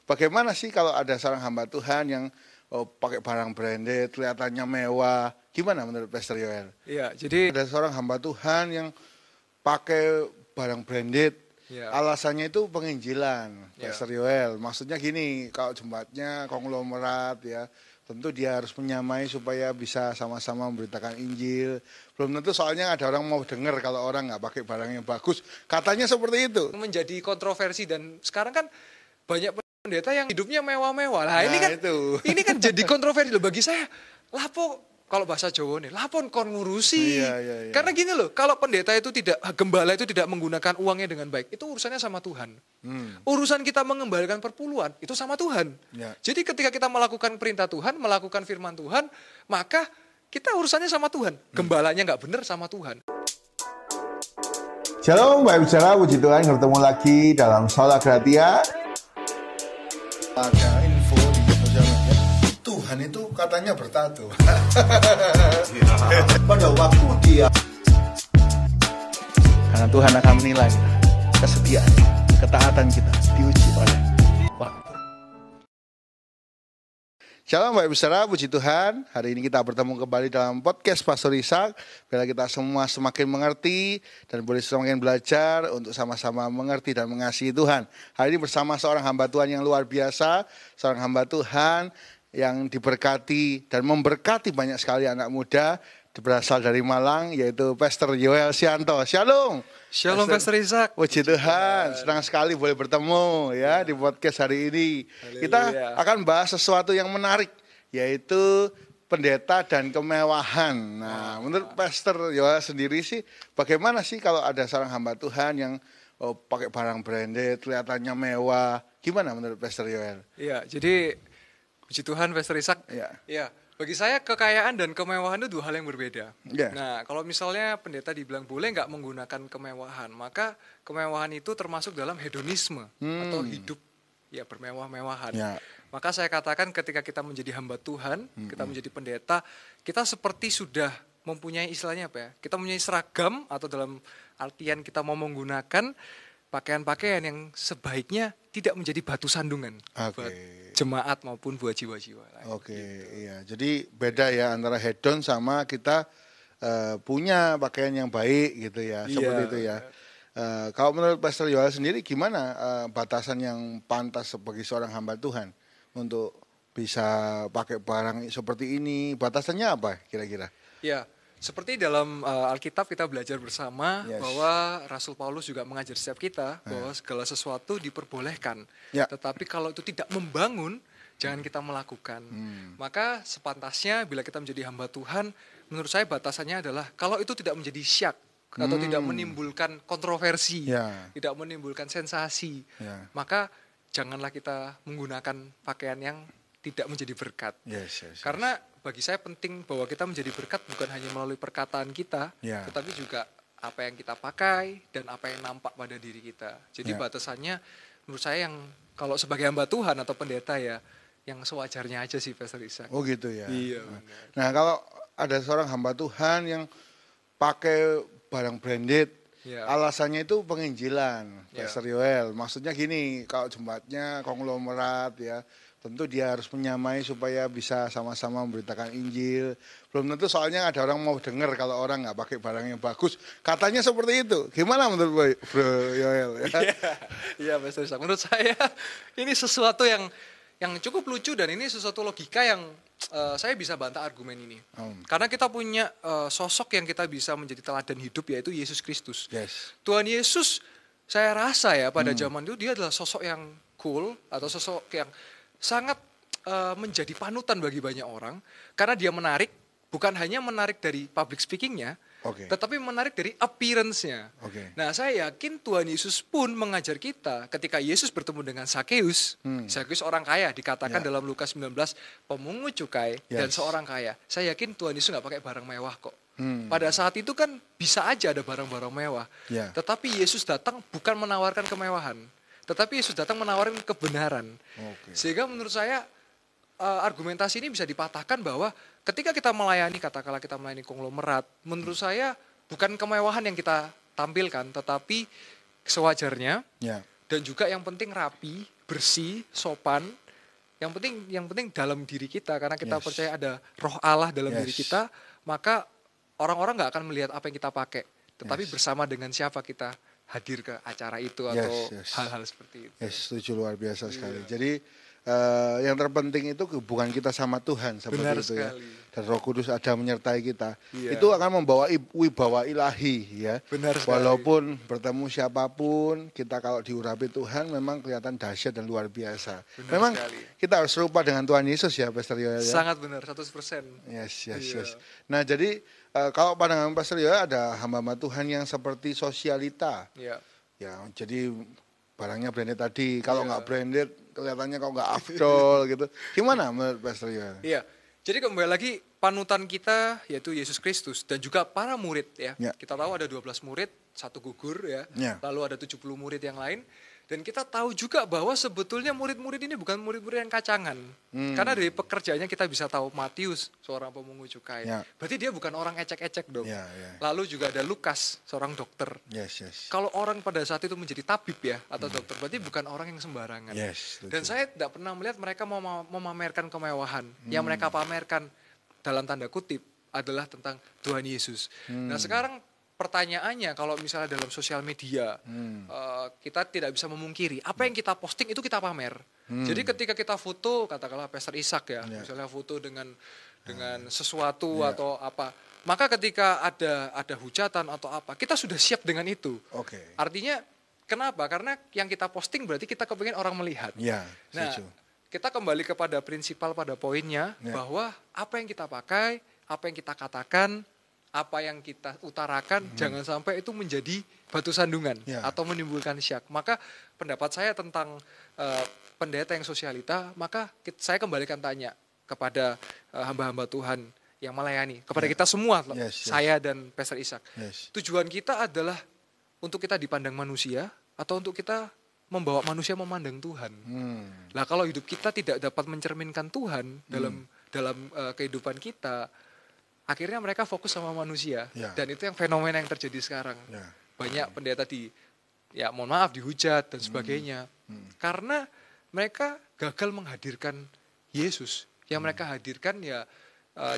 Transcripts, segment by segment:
Bagaimana sih kalau ada seorang hamba Tuhan yang pakai barang branded, kelihatannya mewah? Gimana menurut Pastor Yoel? Iya, jadi Ada seorang hamba Tuhan yang pakai barang branded, ya, alasannya itu penginjilan, ya, Pastor Yoel. Maksudnya gini, kalau jemaatnya konglomerat ya, tentu dia harus menyamai supaya bisa sama-sama memberitakan Injil. Belum tentu soalnya ada orang mau dengar kalau orang nggak pakai barang yang bagus. Katanya seperti itu. menjadi kontroversi dan sekarang kan banyak pendeta yang hidupnya mewah-mewah. Nah, Nah, ini kan jadi kontroversi loh bagi saya. Lapo kalau bahasa Jawa nih, lapon kon ngurusi. Iya, iya, iya. Karena gini loh, kalau pendeta itu gembala itu tidak menggunakan uangnya dengan baik, itu urusannya sama Tuhan. Urusan kita mengembalikan perpuluhan, itu sama Tuhan. Ya. Jadi ketika kita melakukan perintah Tuhan, melakukan firman Tuhan, maka kita urusannya sama Tuhan. Gembalanya nggak benar sama Tuhan. Shalom, Bapak Bicara, puji Tuhan, ketemu lagi dalam Sola Gratia. Ada info di sosial media, Tuhan itu katanya bertato. Pada waktu dia, karena Tuhan akan menilai kesetiaan, ketaatan kita diuji oleh waktu. Shalom Bapak Bicara, puji Tuhan. Hari ini kita bertemu kembali dalam podcast Pastor Ishak. Biar kita semua semakin mengerti dan boleh semakin belajar untuk sama-sama mengerti dan mengasihi Tuhan. Hari ini bersama seorang hamba Tuhan yang luar biasa. Seorang hamba Tuhan yang diberkati dan memberkati banyak sekali anak muda. Berasal dari Malang, yaitu Pastor Yoel Sianto. Shalom. Shalom Pastor Ishak. Puji Tuhan, senang sekali boleh bertemu ya di podcast hari ini. Kita akan bahas sesuatu yang menarik, yaitu pendeta dan kemewahan. Nah, menurut Pastor Yoel sendiri sih, bagaimana sih kalau ada seorang hamba Tuhan yang pakai barang branded, kelihatannya mewah? Gimana menurut Pastor Yoel? Iya, jadi puji Tuhan Pastor Ishak. Iya. Bagi saya kekayaan dan kemewahan itu dua hal yang berbeda. Yeah. Nah, kalau misalnya pendeta dibilang boleh nggak menggunakan kemewahan, maka kemewahan itu termasuk dalam hedonisme atau hidup ya bermewah-mewahan. Yeah. Maka saya katakan ketika kita menjadi hamba Tuhan, kita menjadi pendeta, kita seperti sudah mempunyai istilahnya apa ya? Kita mempunyai seragam atau dalam artian kita mau menggunakan pakaian-pakaian yang sebaiknya tidak menjadi batu sandungan buat jemaat maupun buat jiwa-jiwa. Oke, iya. Jadi beda ya antara hedon sama kita punya pakaian yang baik gitu ya, seperti itu ya. Kalau menurut Pastor Yoel sendiri gimana batasan yang pantas sebagai seorang hamba Tuhan untuk bisa pakai barang seperti ini? Batasannya apa kira-kira? Ya. Seperti dalam Alkitab kita belajar bersama bahwa Rasul Paulus juga mengajar setiap kita bahwa segala sesuatu diperbolehkan. Tetapi kalau itu tidak membangun, jangan kita melakukan. Maka sepantasnya bila kita menjadi hamba Tuhan, menurut saya batasannya adalah kalau itu tidak menjadi syak atau tidak menimbulkan kontroversi, tidak menimbulkan sensasi, maka janganlah kita menggunakan pakaian yang tidak menjadi berkat. Karena bagi saya penting bahwa kita menjadi berkat bukan hanya melalui perkataan kita, tetapi juga apa yang kita pakai dan apa yang nampak pada diri kita. Jadi batasannya menurut saya yang kalau sebagai hamba Tuhan atau pendeta ya, yang sewajarnya aja sih Pastor Ishak. Oh gitu ya. Iya. Nah kalau ada seorang hamba Tuhan yang pakai barang branded, alasannya itu penginjilan, Pastor Yoel. Maksudnya gini, kalau jemaatnya konglomerat ya, tentu dia harus menyamai supaya bisa sama-sama memberitakan Injil. Belum tentu soalnya ada orang mau dengar kalau orang nggak pakai barang yang bagus. Katanya seperti itu. Gimana menurut Bro Yoel? Iya, Pastor Ishak. Menurut saya ini sesuatu yang cukup lucu dan ini sesuatu logika yang saya bisa bantah argumen ini. Karena kita punya sosok yang kita bisa menjadi teladan hidup yaitu Yesus Kristus. Tuhan Yesus saya rasa ya pada zaman itu dia adalah sosok yang cool atau sosok yang sangat menjadi panutan bagi banyak orang karena dia menarik, bukan hanya menarik dari public speakingnya, tetapi menarik dari appearance-nya. Nah saya yakin Tuhan Yesus pun mengajar kita ketika Yesus bertemu dengan Sakeus, Sakeus orang kaya dikatakan dalam Lukas 19 pemungut cukai dan seorang kaya. Saya yakin Tuhan Yesus nggak pakai barang mewah kok. Pada saat itu kan bisa aja ada barang-barang mewah, tetapi Yesus datang bukan menawarkan kemewahan. Tetapi Yesus datang menawarkan kebenaran. Sehingga menurut saya argumentasi ini bisa dipatahkan bahwa ketika kita melayani, katakanlah kita melayani konglomerat, menurut saya bukan kemewahan yang kita tampilkan, tetapi sewajarnya dan juga yang penting rapi, bersih, sopan. Yang penting dalam diri kita, karena kita Yes. percaya ada Roh Allah dalam Yes. diri kita, maka orang-orang nggak akan melihat apa yang kita pakai, tetapi Yes. bersama dengan siapa kita hadir ke acara itu Yes, atau yes. hal-hal seperti itu. Setuju, luar biasa sekali. Iya. Jadi yang terpenting itu hubungan kita sama Tuhan seperti Benar itu ya. sekali. Dan Roh Kudus ada menyertai kita. Iya. Itu akan membawa wibawa ilahi ya. Benar sekali. Walaupun bertemu siapapun, kita kalau diurapi Tuhan memang kelihatan dahsyat dan luar biasa. Benar memang sekali. kita harus serupa dengan Tuhan Yesus ya, Pastor Yoel ya. Sangat benar, 100%. Yes. Iya. Nah, jadi kalau pandangan Pastor Yoel ada hamba-hamba Tuhan yang seperti sosialita. Iya. Ya, jadi barangnya branded tadi. Kalau Iya. nggak branded, kelihatannya kok nggak afdol gitu. Gimana menurut Pastor Yoel? Iya. Jadi kembali lagi panutan kita yaitu Yesus Kristus dan juga para murid ya. Ya. Kita tahu ada 12 murid, satu gugur ya. Ya. Lalu ada 70 murid yang lain. Dan kita tahu juga bahwa sebetulnya murid-murid ini bukan murid-murid yang kacangan. Karena dari pekerjaannya kita bisa tahu Matius, seorang pemungut cukai. Ya. Berarti dia bukan orang ecek-ecek dong. Ya, ya. Lalu juga ada Lukas, seorang dokter. Yes. Kalau orang pada saat itu menjadi tabib ya atau dokter, berarti bukan orang yang sembarangan. Yes, setuju. Dan saya tidak pernah melihat mereka mau memamerkan kemewahan. Yang mereka pamerkan dalam tanda kutip adalah tentang Tuhan Yesus. Nah sekarang pertanyaannya, kalau misalnya dalam sosial media kita tidak bisa memungkiri apa yang kita posting itu kita pamer. Jadi ketika kita foto, katakanlah Pastor Ishak ya, misalnya foto dengan sesuatu atau apa, maka ketika ada hujatan atau apa, kita sudah siap dengan itu. Oke. Artinya kenapa? Karena yang kita posting berarti kita kepengen orang melihat. Ya, Nah, setuju. kita kembali kepada prinsipal pada poinnya bahwa apa yang kita pakai, apa yang kita katakan, apa yang kita utarakan jangan sampai itu menjadi batu sandungan atau menimbulkan syak. Maka pendapat saya tentang pendeta yang sosialita, maka saya kembalikan tanya kepada hamba-hamba Tuhan yang melayani, kepada kita semua, saya dan Pastor Ishak. Tujuan kita adalah untuk kita dipandang manusia atau untuk kita membawa manusia memandang Tuhan. Nah, kalau hidup kita tidak dapat mencerminkan Tuhan dalam kehidupan kita, akhirnya mereka fokus sama manusia. Dan itu yang fenomena yang terjadi sekarang. Banyak pendeta mohon maaf, dihujat dan sebagainya. Karena mereka gagal menghadirkan Yesus. Yang mereka hadirkan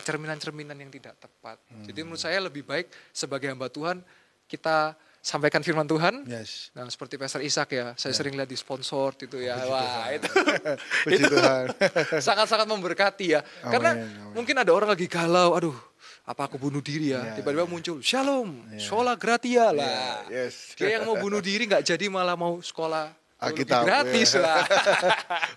cerminan-cerminan yang tidak tepat. Jadi menurut saya lebih baik sebagai hamba Tuhan kita sampaikan firman Tuhan. Nah, seperti Pastor Ishak ya, saya sering lihat di sponsor itu ya. Wah, itu sangat-sangat memberkati ya. Karena mungkin ada orang lagi galau, aduh, apa aku bunuh diri ya? Tiba-tiba muncul, Shalom, Sola Gratia lah. Dia yang mau bunuh diri nggak jadi malah mau sekolah Alkitab gratis lah.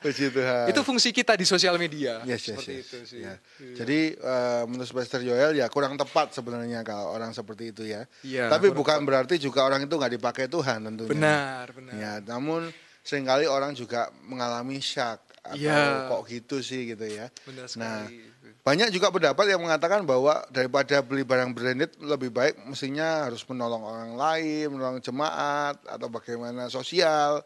Puji Tuhan. Itu fungsi kita di sosial media. Seperti itu sih. Jadi menurut Pastor Yoel ya kurang tepat sebenarnya kalau orang seperti itu ya. Iya, tapi bukan berarti juga orang itu nggak dipakai Tuhan tentunya. Benar. Ya, namun seringkali orang juga mengalami syak atau kok gitu sih gitu ya. Benar sekali. Nah, banyak juga pendapat yang mengatakan bahwa daripada beli barang branded lebih baik mestinya harus menolong orang lain, menolong jemaat atau bagaimana sosial.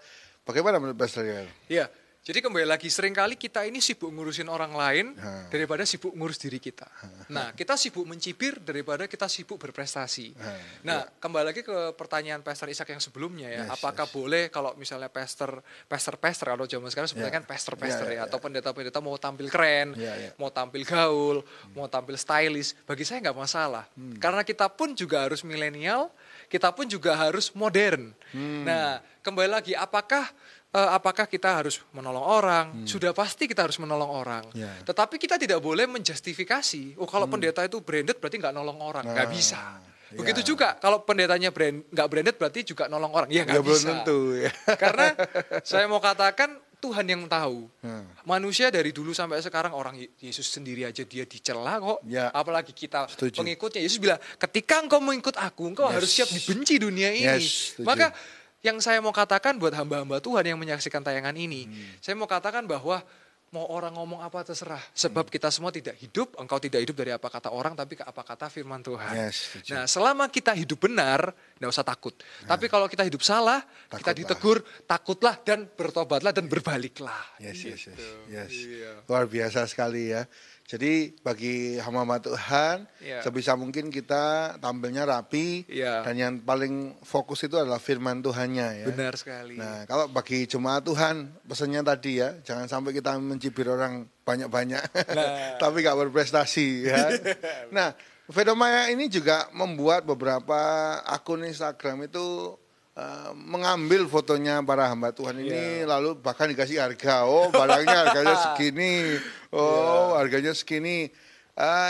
Bagaimana menurut Pastor Yoel? Iya, jadi kembali lagi seringkali kita ini sibuk ngurusin orang lain daripada sibuk ngurus diri kita. Nah, kita sibuk mencibir daripada kita sibuk berprestasi. Nah, kembali lagi ke pertanyaan Pastor Ishak yang sebelumnya ya, apakah boleh kalau misalnya pastor kalau zaman sekarang sebenarnya kan pastor atau pendeta-pendeta mau tampil keren, mau tampil gaul, mau tampil stylish, bagi saya nggak masalah. Karena kita pun juga harus milenial, kita pun juga harus modern. Nah, kembali lagi apakah kita harus menolong orang? Sudah pasti kita harus menolong orang. Tetapi kita tidak boleh menjustifikasi, kalau pendeta itu branded berarti nggak nolong orang. Nggak bisa. Begitu juga kalau pendetanya nggak branded berarti juga nolong orang. Ya nggak bisa. Belum tentu. Karena saya mau katakan Tuhan yang tahu. Manusia dari dulu sampai sekarang, orang Yesus sendiri aja dia dicela kok. Apalagi kita pengikutnya. Yesus bilang, ketika engkau mengikut aku, engkau harus siap dibenci dunia ini. Maka yang saya mau katakan buat hamba-hamba Tuhan yang menyaksikan tayangan ini, saya mau katakan bahwa mau orang ngomong apa terserah. Sebab kita semua tidak hidup, engkau tidak hidup dari apa kata orang, tapi apa kata firman Tuhan. Yes, nah selama kita hidup benar, tidak usah takut. Tapi kalau kita hidup salah, kita ditegur, takutlah dan bertobatlah dan berbaliklah. Yes. Iya. Luar biasa sekali ya. Jadi bagi hamba Tuhan, sebisa mungkin kita tampilnya rapi, dan yang paling fokus itu adalah firman Tuhannya ya. Benar sekali. Nah, kalau bagi jemaat Tuhan, pesannya tadi ya, jangan sampai kita mencibir orang banyak-banyak, tapi gak berprestasi ya. Nah, fenomena ini juga membuat beberapa akun Instagram itu mengambil fotonya para hamba Tuhan ini, lalu bahkan dikasih harga. Oh, barangnya harganya segini. Oh, harganya segini.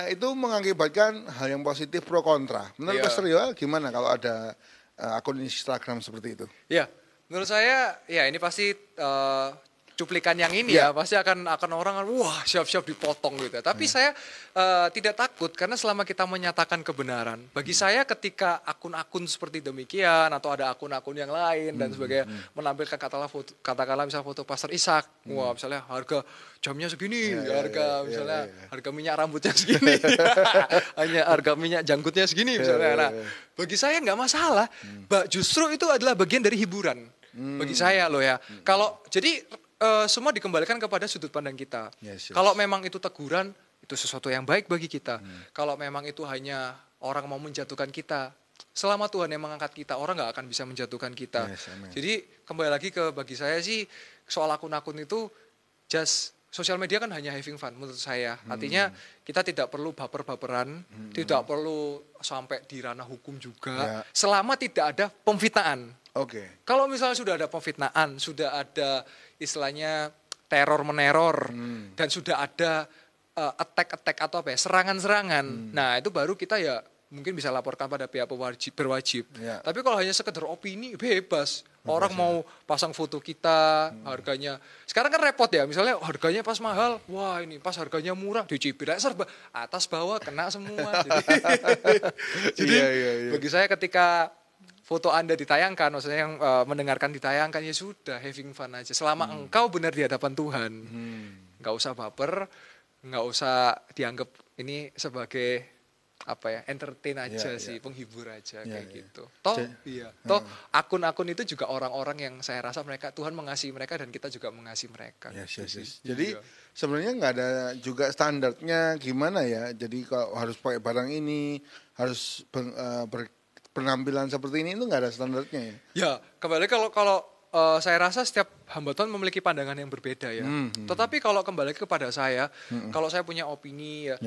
Itu mengakibatkan hal yang positif pro kontra. Menurut Pastor Yoel gimana kalau ada akun Instagram seperti itu? Ya, menurut saya ya ini pasti cuplikan yang ini pasti akan orang wah siap-siap dipotong gitu. Tapi saya tidak takut karena selama kita menyatakan kebenaran. Bagi saya ketika akun-akun seperti demikian atau ada akun-akun yang lain dan sebagainya menampilkan katakanlah misalnya foto Pastor Ishak, wah misalnya harga jamnya segini, harga minyak rambutnya segini, hanya harga minyak janggutnya segini misalnya. Nah, bagi saya nggak masalah. Justru itu adalah bagian dari hiburan. Bagi saya loh ya. Kalau jadi semua dikembalikan kepada sudut pandang kita. Kalau memang itu teguran, itu sesuatu yang baik bagi kita. Kalau memang itu hanya orang mau menjatuhkan kita, selama Tuhan yang mengangkat kita, orang nggak akan bisa menjatuhkan kita. Jadi kembali lagi bagi saya sih soal akun-akun itu just sosial media kan hanya having fun menurut saya. Artinya kita tidak perlu baper-baperan, tidak perlu sampai di ranah hukum juga, selama tidak ada pemfitnaan. Kalau misalnya sudah ada pemfitnaan, sudah ada istilahnya teror-meneror, dan sudah ada attack-attack atau apa ya, serangan-serangan. Nah itu baru kita ya mungkin bisa laporkan pada pihak berwajib. Tapi kalau hanya sekedar opini, bebas. Orang mau pasang foto kita, harganya. Sekarang kan repot ya, misalnya harganya pas mahal, wah ini pas harganya murah, dicibir serba atas bawah kena semua. Jadi bagi saya ketika foto Anda ditayangkan, maksudnya yang mendengarkan ditayangkan, ya sudah having fun aja. Selama engkau benar di hadapan Tuhan, nggak usah baper, nggak usah dianggap ini sebagai apa ya, entertain aja sih, penghibur aja kayak gitu. Toh akun-akun itu juga orang-orang yang saya rasa mereka Tuhan mengasihi mereka dan kita juga mengasihi mereka. Jadi sebenarnya nggak ada juga standarnya gimana ya. Jadi kalau harus pakai barang ini, harus penampilan seperti ini itu nggak ada standarnya ya. Ya, kembali kalau saya rasa setiap hamba Tuhan memiliki pandangan yang berbeda ya. Tetapi kalau kembali kepada saya, kalau saya punya opini ya,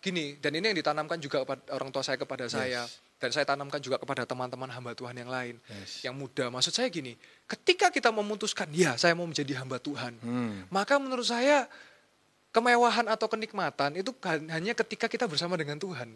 gini, dan ini yang ditanamkan juga kepada orang tua saya kepada saya, dan saya tanamkan juga kepada teman-teman hamba Tuhan yang lain, yang muda. Maksud saya gini, ketika kita memutuskan, ya saya mau menjadi hamba Tuhan, maka menurut saya kemewahan atau kenikmatan itu hanya ketika kita bersama dengan Tuhan.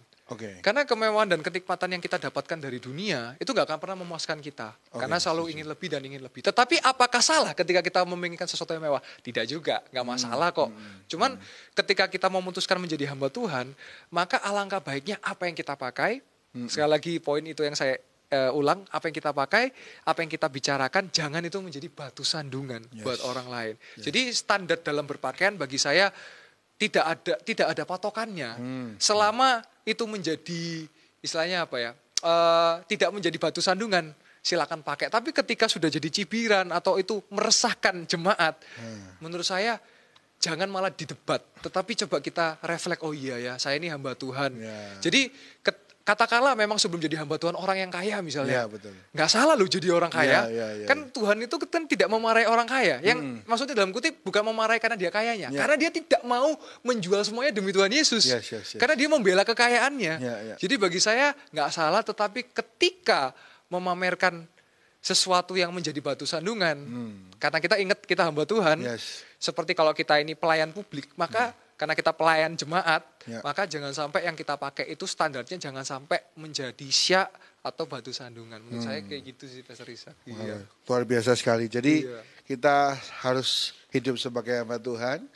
Karena kemewahan dan kenikmatan yang kita dapatkan dari dunia itu gak akan pernah memuaskan kita. Karena selalu ingin lebih dan ingin lebih. Tetapi apakah salah ketika kita menginginkan sesuatu yang mewah? Tidak juga, gak masalah kok. Cuman ketika kita memutuskan menjadi hamba Tuhan, maka alangkah baiknya apa yang kita pakai. Sekali lagi poin itu yang saya ulang, apa yang kita pakai, apa yang kita bicarakan, jangan itu menjadi batu sandungan buat orang lain. Jadi standar dalam berpakaian bagi saya tidak ada patokannya. Selama itu menjadi istilahnya apa ya, tidak menjadi batu sandungan, silakan pakai. Tapi ketika sudah jadi cibiran atau itu meresahkan jemaat, menurut saya jangan malah didebat, tetapi coba kita refleks, oh iya ya, saya ini hamba Tuhan. Jadi katakanlah memang sebelum jadi hamba Tuhan orang yang kaya misalnya. Nggak salah loh jadi orang kaya. Kan Tuhan itu kan tidak memarahi orang kaya. Yang maksudnya dalam kutip bukan memarahi karena dia kayanya. Karena dia tidak mau menjual semuanya demi Tuhan Yesus. Karena dia membela kekayaannya. Jadi bagi saya nggak salah, tetapi ketika memamerkan sesuatu yang menjadi batu sandungan. Karena kita ingat kita hamba Tuhan. Seperti kalau kita ini pelayan publik, maka karena kita pelayan jemaat, maka jangan sampai yang kita pakai itu standarnya jangan sampai menjadi syak atau batu sandungan. Menurut saya kayak gitu sih Pastor Ishak. Luar biasa sekali. Jadi kita harus hidup sebagai hamba Tuhan,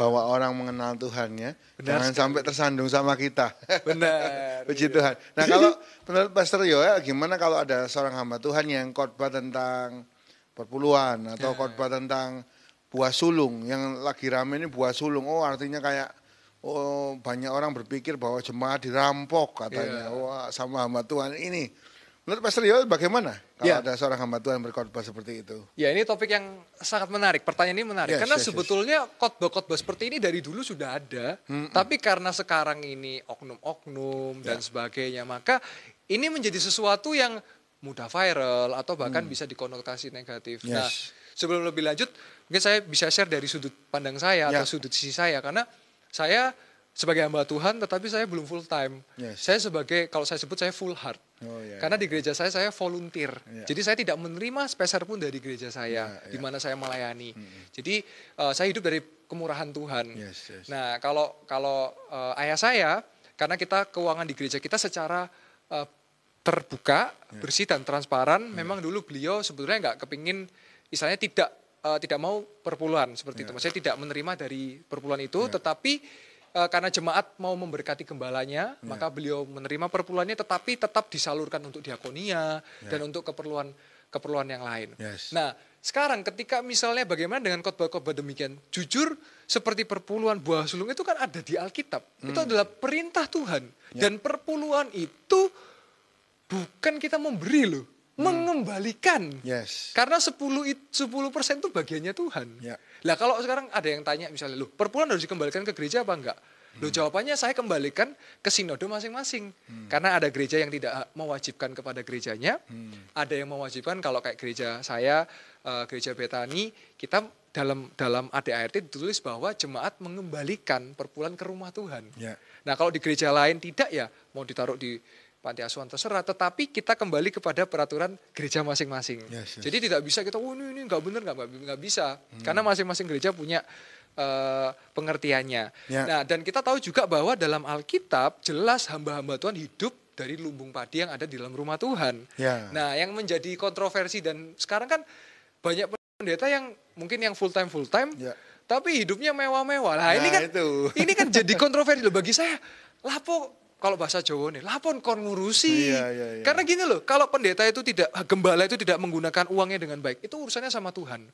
bahwa orang mengenal Tuhan ya. Jangan sampai tersandung sama kita. Benar. Puji Tuhan. Nah kalau menurut Pastor Yoel, gimana kalau ada seorang hamba Tuhan yang khotbah tentang perpuluhan atau khotbah tentang buah sulung yang lagi rame ini buah sulung. Oh, artinya kayak banyak orang berpikir bahwa jemaat dirampok katanya. Wah, sama hamba Tuhan ini. Menurut Pastor Yoel bagaimana kalau ada seorang hamba Tuhan berkhotbah seperti itu? Ya, ini topik yang sangat menarik. Pertanyaan ini menarik karena sebetulnya khotbah-khotbah seperti ini dari dulu sudah ada, tapi karena sekarang ini oknum-oknum dan sebagainya, maka ini menjadi sesuatu yang mudah viral atau bahkan bisa dikonotasi negatif. Nah, sebelum lebih lanjut, mungkin saya bisa share dari sudut pandang saya atau sudut sisi saya, karena saya sebagai hamba Tuhan, tetapi saya belum full time. Saya sebagai, kalau saya sebut saya full heart. Karena di gereja saya volunteer. Jadi saya tidak menerima sepeser pun dari gereja saya, di mana saya melayani. Jadi saya hidup dari kemurahan Tuhan. Nah, kalau ayah saya, karena kita keuangan di gereja kita secara terbuka, bersih dan transparan. Memang dulu beliau sebetulnya nggak kepingin, istilahnya tidak mau perpuluhan seperti itu. Maksudnya tidak menerima dari perpuluhan itu, tetapi karena jemaat mau memberkati gembalanya, maka beliau menerima perpuluhannya, tetapi tetap disalurkan untuk diakonia dan untuk keperluan yang lain. Nah, sekarang ketika misalnya bagaimana dengan khotbah-khotbah demikian, jujur seperti perpuluhan buah sulung itu kan ada di Alkitab. Itu adalah perintah Tuhan. Dan perpuluhan itu bukan kita memberi loh, mengembalikan. Karena 10% itu bagiannya Tuhan. Lah kalau sekarang ada yang tanya misalnya, loh perpuluhan harus dikembalikan ke gereja apa enggak? Loh jawabannya saya kembalikan ke sinode masing-masing. Karena ada gereja yang tidak mewajibkan kepada gerejanya, ada yang mewajibkan. Kalau kayak gereja saya, gereja Betani, kita dalam ADART ditulis bahwa jemaat mengembalikan perpuluhan ke rumah Tuhan. Nah kalau di gereja lain tidak, ya mau ditaruh di panti asuhan terserah, tetapi kita kembali kepada peraturan gereja masing-masing. Jadi tidak bisa kita, ini nggak benar, nggak bisa, karena masing-masing gereja punya pengertiannya. Nah, dan kita tahu juga bahwa dalam Alkitab jelas hamba-hamba Tuhan hidup dari lumbung padi yang ada di dalam rumah Tuhan. Nah, yang menjadi kontroversi dan sekarang kan banyak pendeta yang mungkin yang full time, tapi hidupnya mewah-mewah. Nah, ini kan jadi kontroversi loh bagi saya. Lapo kalau bahasa Jawa nih, lapon kon ngurusi. Karena gini loh, kalau pendeta itu gembala itu tidak menggunakan uangnya dengan baik, itu urusannya sama Tuhan.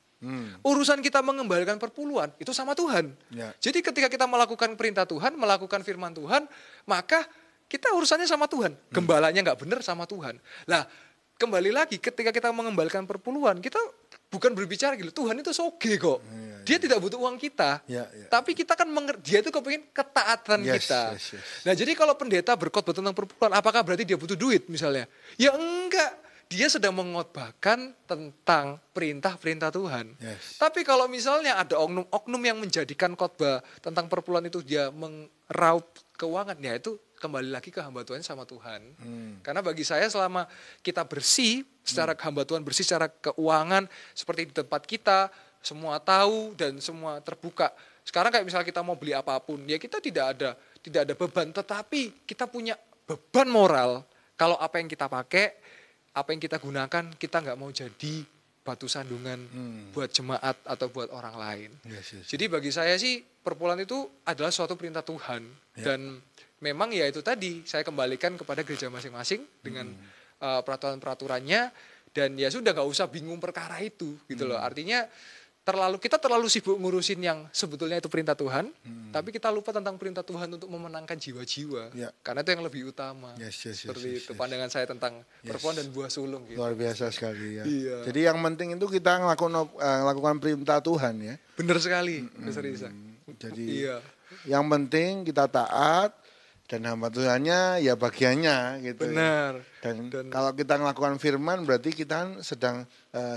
Urusan kita mengembalikan perpuluhan, itu sama Tuhan. Jadi ketika kita melakukan perintah Tuhan, melakukan firman Tuhan, maka kita urusannya sama Tuhan. Gembalanya nggak benar sama Tuhan. Lah, kembali lagi ketika kita mengembalikan perpuluhan, kita bukan berbicara gitu, Tuhan itu soge kok. Dia tidak butuh uang kita. Tapi kita kan dia itu kepingin ketaatan kita. Nah, jadi kalau pendeta berkhotbah tentang perpuluhan, apakah berarti dia butuh duit misalnya? Ya enggak. Dia sedang mengkhotbahkan tentang perintah-perintah Tuhan. Tapi kalau misalnya ada oknum-oknum yang menjadikan khotbah tentang perpuluhan itu dia meraup keuangan, ya itu kembali lagi ke hamba Tuhan sama Tuhan. Karena bagi saya selama kita bersih secara hamba Tuhan, bersih secara keuangan seperti di tempat kita, semua tahu dan semua terbuka. Sekarang kayak misalnya kita mau beli apapun, ya kita tidak ada beban, tetapi kita punya beban moral. Kalau apa yang kita pakai, apa yang kita gunakan, kita nggak mau jadi batu sandungan buat jemaat atau buat orang lain. Jadi bagi saya sih perpuluhan itu adalah suatu perintah Tuhan. Dan memang ya itu tadi, saya kembalikan kepada gereja masing-masing dengan peraturan-peraturannya. Dan ya sudah nggak usah bingung perkara itu gitu loh. Artinya kita terlalu sibuk ngurusin yang sebetulnya itu perintah Tuhan, tapi kita lupa tentang perintah Tuhan untuk memenangkan jiwa-jiwa. Karena itu yang lebih utama. Seperti itu pandangan saya tentang perpuluhan dan buah sulung. Gitu. Luar biasa sekali ya. Jadi yang penting itu kita melakukan perintah Tuhan ya. Benar sekali, Pastor Ishak. Jadi yang penting kita taat. Dan hamba Tuhannya ya bagiannya gitu. Benar. Dan kalau kita melakukan firman berarti kita sedang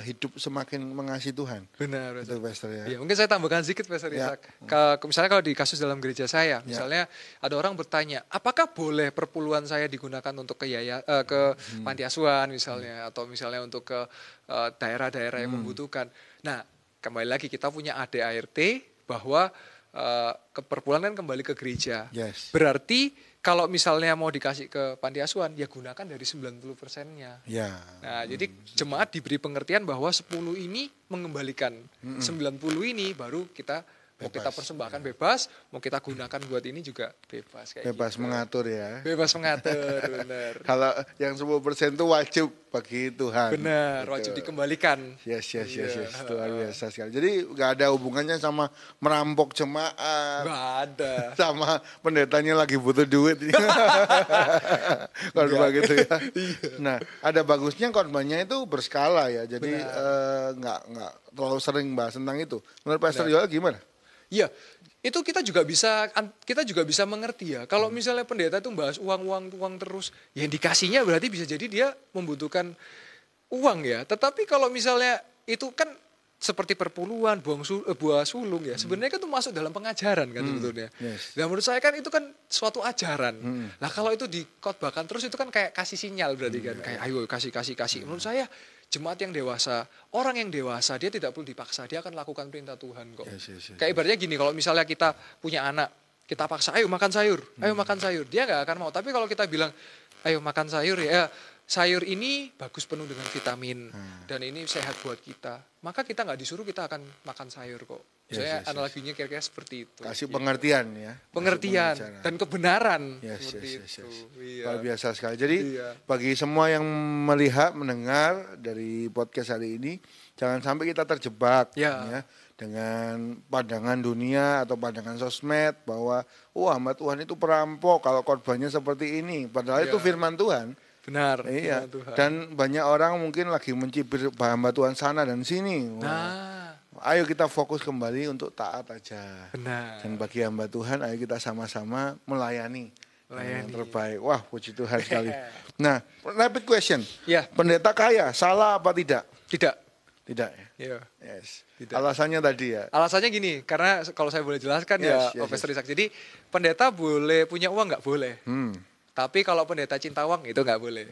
hidup semakin mengasihi Tuhan. Benar. Itu Pastor ya. Mungkin saya tambahkan sedikit Pastor Ishak. Misalnya kalau di kasus dalam gereja saya, misalnya ada orang bertanya, apakah boleh perpuluhan saya digunakan untuk ke panti asuhan misalnya, atau misalnya untuk ke daerah-daerah yang membutuhkan. Nah, kembali lagi kita punya ADART bahwa perpuluhan kan kembali ke gereja. Berarti kalau misalnya mau dikasih ke panti asuhan, ya gunakan dari 90%-nya. Nah, jadi jemaat diberi pengertian bahwa 10 ini mengembalikan, 90 ini baru kita Mau kita persembahkan bebas, mau kita gunakan buat ini juga bebas kayak Bebas gitu. mengatur ya. Bebas mengatur, benar. Kalau yang 10% itu wajib bagi Tuhan. Benar, Gitu. wajib dikembalikan. Yes. Iya. Luar biasa sekali. Jadi nggak ada hubungannya sama merampok jemaat. Nggak ada. Sama pendetanya lagi butuh duit. Khotbah gitu ya. Nah, ada bagusnya khotbahnya itu berskala ya. Jadi nggak terlalu sering bahas tentang itu. Menurut Pastor Yoel gimana? Iya, itu kita juga bisa mengerti ya. Kalau misalnya pendeta itu bahas uang terus, ya indikasinya berarti bisa jadi dia membutuhkan uang ya. Tetapi kalau misalnya itu kan seperti perpuluhan, buah sulung ya. Sebenarnya kan itu masuk dalam pengajaran kan sebetulnya. Yes. Dan menurut saya kan itu kan suatu ajaran. Nah kalau itu dikotbahkan terus itu kan kayak kasih sinyal berarti kan. Kayak ayo kasih. Menurut saya jemaat yang dewasa, orang yang dewasa dia tidak perlu dipaksa, dia akan lakukan perintah Tuhan kok. Yes. Kayak ibaratnya gini, kalau misalnya kita punya anak, kita paksa, ayo makan sayur, dia nggak akan mau. Tapi kalau kita bilang, ayo makan sayur ya, sayur ini bagus penuh dengan vitamin dan ini sehat buat kita, maka kita nggak disuruh, kita akan makan sayur kok. Saya analoginya kira-kira seperti itu. Kasih pengertian ya. Pengertian dan kebenaran. Yes. Itu. Iya. Luar biasa sekali. Jadi bagi semua yang melihat, mendengar dari podcast hari ini, jangan sampai kita terjebak ya dengan pandangan dunia atau pandangan sosmed bahwa hamba Tuhan itu perampok kalau khotbahnya seperti ini. Padahal itu firman Tuhan. Benar. Iya. Tuhan. Dan banyak orang mungkin lagi mencibir hamba Tuhan sana dan sini. Ayo kita fokus kembali untuk taat aja. Benar. Dan bagi hamba Tuhan, ayo kita sama-sama melayani. Yang terbaik. Wah, puji Tuhan sekali. Nah, rapid question. Ya. Pendeta kaya, salah apa tidak? Tidak. Tidak ya? Iya. Yes. Tidak. Alasannya tadi ya? Alasannya gini, karena kalau saya boleh jelaskan Profesor Ishak. Jadi pendeta boleh punya uang nggak boleh. Tapi kalau pendeta cinta uang itu nggak boleh.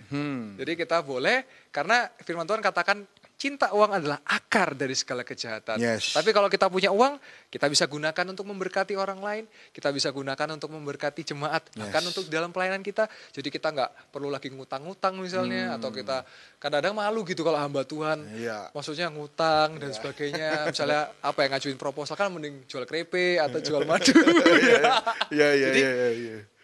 Jadi kita boleh karena firman Tuhan katakan cinta uang adalah akar dari segala kejahatan. Yes. Tapi kalau kita punya uang, kita bisa gunakan untuk memberkati orang lain, kita bisa gunakan untuk memberkati jemaat, bahkan untuk dalam pelayanan kita. Jadi kita nggak perlu lagi ngutang-ngutang misalnya, atau kita kadang-kadang malu gitu kalau hamba Tuhan, maksudnya ngutang dan sebagainya. Misalnya apa yang ngajuin proposal kan mending jual krepe atau jual madu. Jadi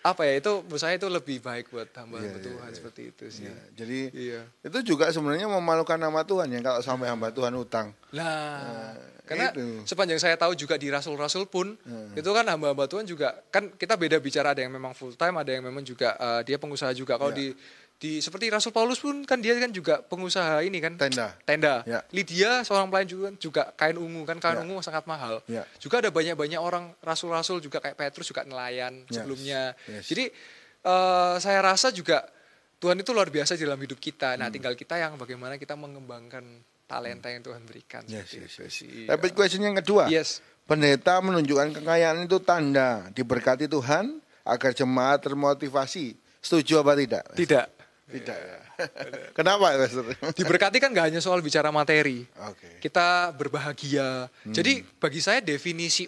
apa ya, itu menurut saya itu lebih baik buat hamba Tuhan seperti itu sih. Jadi itu juga sebenarnya memalukan nama Tuhan ya kalau sampai hamba Tuhan utang. Karena sepanjang saya tahu juga di rasul-rasul pun itu kan hamba-hamba Tuhan juga kan kita beda bicara, ada yang memang full time, ada yang memang juga dia pengusaha juga. Kalau di seperti Rasul Paulus pun kan dia kan juga pengusaha ini kan tenda. Lydia seorang pelayan juga kain ungu kan, kain ungu sangat mahal. Juga ada banyak orang rasul-rasul juga kayak Petrus juga nelayan sebelumnya. Jadi saya rasa juga Tuhan itu luar biasa di dalam hidup kita. Nah, tinggal kita yang bagaimana kita mengembangkan talenta yang Tuhan berikan. Rapid question yang kedua. Pendeta menunjukkan kekayaan itu tanda diberkati Tuhan agar jemaat termotivasi. Setuju apa tidak? Tidak. Ya. Kenapa, Pastor? Diberkati kan gak hanya soal bicara materi. Kita berbahagia. Jadi bagi saya definisi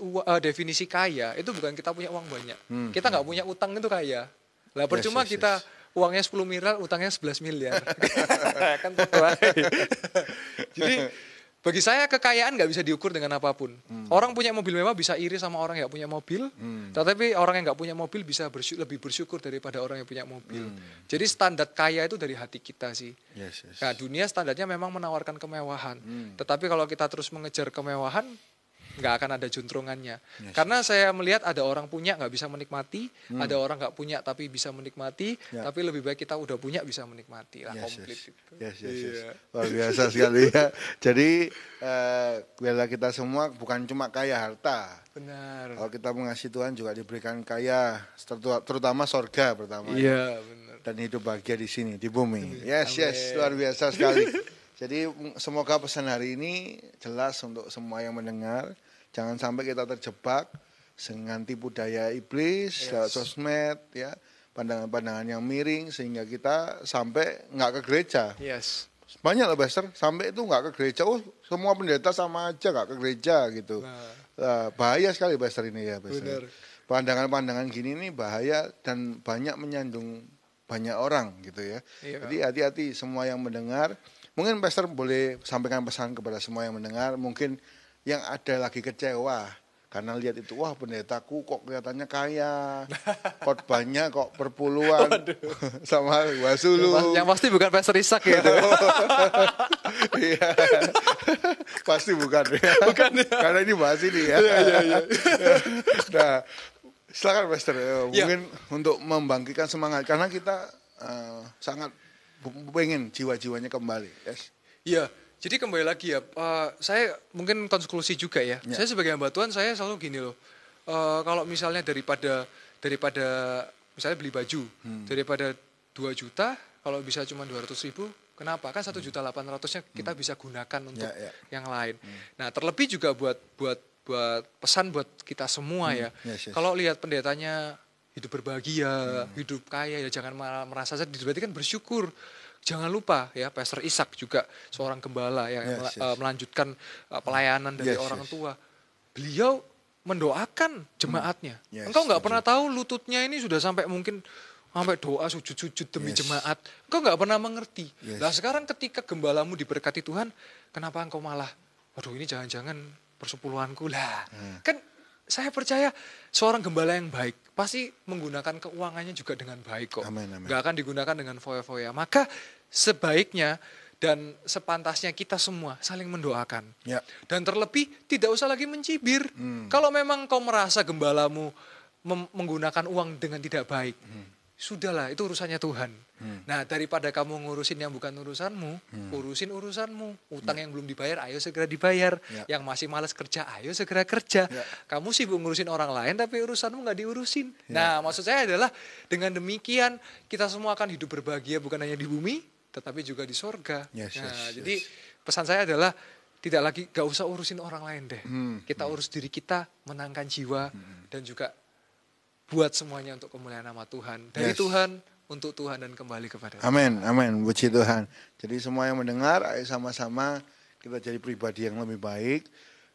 kaya itu bukan kita punya uang banyak. Kita nggak punya utang itu kaya. Lah percuma kita uangnya 10 miliar, utangnya 11 miliar. Kan tentu aja. Jadi bagi saya kekayaan nggak bisa diukur dengan apapun. Orang punya mobil mewah bisa iri sama orang yang nggak punya mobil, tetapi orang yang nggak punya mobil bisa lebih bersyukur daripada orang yang punya mobil. Jadi standar kaya itu dari hati kita sih. Nah, dunia standarnya memang menawarkan kemewahan, tetapi kalau kita terus mengejar kemewahan, nggak akan ada juntrungannya. Karena saya melihat ada orang punya nggak bisa menikmati, ada orang nggak punya tapi bisa menikmati, tapi lebih baik kita udah punya bisa menikmati lah, komplit itu. Luar biasa sekali ya. Jadi biarlah kita semua bukan cuma kaya harta. Benar. Kalau kita mengasihi Tuhan juga diberikan kaya, terutama sorga pertama. Iya, benar. Dan hidup bahagia di sini, di bumi. Yes, luar biasa sekali. Jadi semoga pesan hari ini jelas untuk semua yang mendengar. Jangan sampai kita terjebak dengan tipu daya iblis, lewat sosmed, ya, pandangan-pandangan yang miring sehingga kita sampai nggak ke gereja. Banyak loh, Pastor, sampai itu nggak ke gereja. Oh, semua pendeta sama aja nggak ke gereja gitu. Bahaya sekali, Pastor, ini ya, Pastor. Pandangan-pandangan gini nih bahaya dan banyak menyandung banyak orang gitu ya. Jadi hati-hati semua yang mendengar. Mungkin Pastor boleh sampaikan pesan kepada semua yang mendengar, mungkin yang ada lagi kecewa Karena lihat itu, wah pendetaku kok kelihatannya kaya, khotbahnya kok perpuluhan, sama wasulu. Yang pasti bukan Pastor Ishak gitu. Iya, pasti bukan ya. Bukan ya. Karena ini bahas ini ya. Iya. Nah, silakan Pastor, mungkin untuk membangkitkan semangat, karena kita sangat pengen jiwa-jiwanya kembali. Yes. Iya. Jadi kembali lagi ya, saya mungkin konklusi juga ya. Saya sebagai hamba Tuhan, saya selalu gini loh. Kalau misalnya daripada misalnya beli baju, daripada 2 juta, kalau bisa cuma 200.000, kenapa? Kan 1.800.000-nya kita bisa gunakan untuk yang lain. Nah, terlebih juga buat pesan buat kita semua ya. Yes. Kalau lihat pendetanya hidup berbahagia, hidup kaya, ya jangan merasa sedih, berarti kan bersyukur. Jangan lupa ya, Pastor Ishak juga seorang gembala yang melanjutkan pelayanan dari orang tua. Beliau mendoakan jemaatnya. Engkau nggak pernah tahu lututnya ini sudah sampai mungkin sampai doa sujud-sujud demi jemaat. Engkau nggak pernah mengerti. Nah sekarang ketika gembalamu diberkati Tuhan, kenapa engkau malah, waduh ini jangan-jangan persepuluhanku lah. Kan saya percaya seorang gembala yang baik pasti menggunakan keuangannya juga dengan baik kok. Gak akan digunakan dengan foya-foya. Maka sebaiknya dan sepantasnya kita semua saling mendoakan. Dan terlebih tidak usah lagi mencibir. Kalau memang kau merasa gembalamu menggunakan uang dengan tidak baik, sudahlah, itu urusannya Tuhan. Nah, daripada kamu ngurusin yang bukan urusanmu, urusin urusanmu. Utang yang belum dibayar, ayo segera dibayar. Yang masih malas kerja, ayo segera kerja. Kamu sibuk ngurusin orang lain, tapi urusanmu nggak diurusin. Nah, maksud saya adalah dengan demikian kita semua akan hidup berbahagia bukan hanya di bumi, tetapi juga di sorga. Jadi pesan saya adalah tidak lagi, gak usah urusin orang lain deh. Kita urus diri kita, menangkan jiwa, dan juga buat semuanya untuk kemuliaan nama Tuhan. Dari Tuhan, untuk Tuhan, dan kembali kepada Tuhan. Amin, puji Tuhan. Jadi semua yang mendengar, ayo sama-sama kita jadi pribadi yang lebih baik.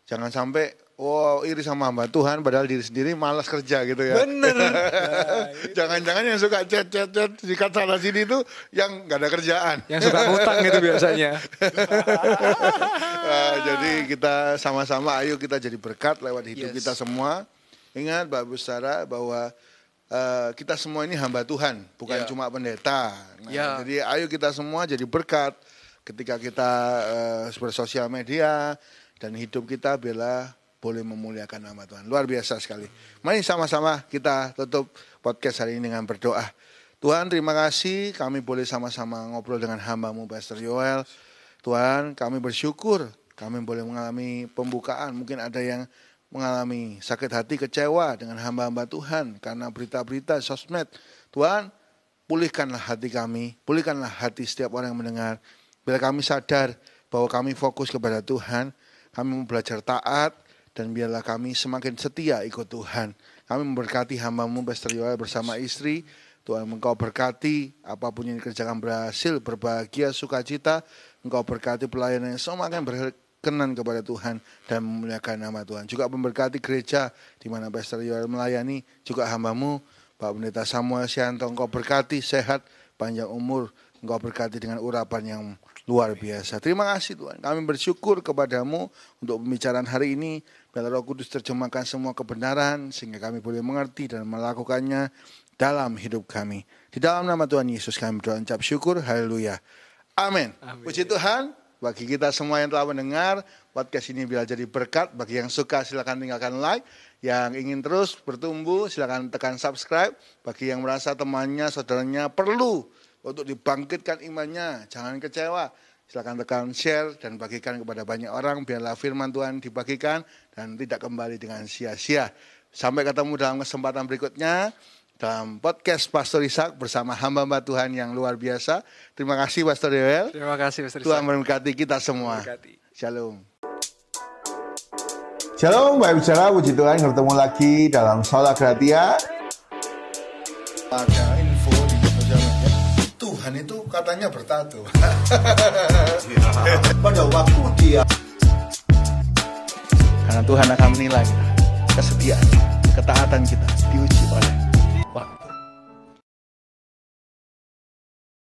Jangan sampai, iri sama hamba Tuhan, padahal diri sendiri malas kerja gitu ya. Bener. Jangan-jangan yang suka chat di sana sini itu yang gak ada kerjaan. Yang suka ngutang itu biasanya. Jadi kita sama-sama, ayo kita jadi berkat lewat hidup kita semua. Ingat Bapak Saudara bahwa kita semua ini hamba Tuhan, bukan cuma pendeta. Jadi ayo kita semua jadi berkat ketika kita bersosial media dan hidup kita biarlah boleh memuliakan nama Tuhan. Luar biasa sekali. Mari sama-sama kita tutup podcast hari ini dengan berdoa. Tuhan, terima kasih kami boleh sama-sama ngobrol dengan hamba-Mu Pastor Yoel. Tuhan, kami bersyukur kami boleh mengalami pembukaan. Mungkin ada yang mengalami sakit hati, kecewa dengan hamba-hamba Tuhan karena berita-berita sosmed. Tuhan, pulihkanlah hati kami, pulihkanlah hati setiap orang yang mendengar. Bila kami sadar bahwa kami fokus kepada Tuhan, kami mau belajar taat, dan biarlah kami semakin setia ikut Tuhan. Kami memberkati hamba-Mu Pastor Yoel bersama istri. Tuhan, Engkau berkati apapun yang dikerjakan berhasil, berbahagia, sukacita. Engkau berkati pelayanan yang semakin berkenan kepada Tuhan dan memuliakan nama Tuhan. Juga memberkati gereja di mana Pastor Yoel melayani, juga hamba-Mu Pak Pendeta Samuel Sianto. Engkau berkati sehat, panjang umur. Engkau berkati dengan urapan yang luar biasa. Terima kasih Tuhan. Kami bersyukur kepadamu untuk pembicaraan hari ini. Biar Roh Kudus terjemahkan semua kebenaran sehingga kami boleh mengerti dan melakukannya dalam hidup kami. Di dalam nama Tuhan Yesus kami berdoa ucap syukur. Haleluya. Amin. Puji Tuhan. Bagi kita semua yang telah mendengar podcast ini bila jadi berkat. Bagi yang suka silakan tinggalkan like. Yang ingin terus bertumbuh silakan tekan subscribe. Bagi yang merasa temannya, saudaranya perlu untuk dibangkitkan imannya, jangan kecewa. Silakan tekan share dan bagikan kepada banyak orang. Biarlah firman Tuhan dibagikan dan tidak kembali dengan sia-sia. Sampai ketemu dalam kesempatan berikutnya dalam podcast Pastor Ishak bersama hamba-hamba Tuhan yang luar biasa. Terima kasih Pastor Yoel. Terima kasih Pastor Ishak. Tuhan memberkati kita semua. Shalom. Shalom Bapak Bicara, puji Tuhan bertemu lagi dalam Sola Gratia. Ada info di sosial media, Tuhan itu katanya bertato. Pada waktu dia, karena Tuhan akan menilai kesetiaan, ketaatan kita.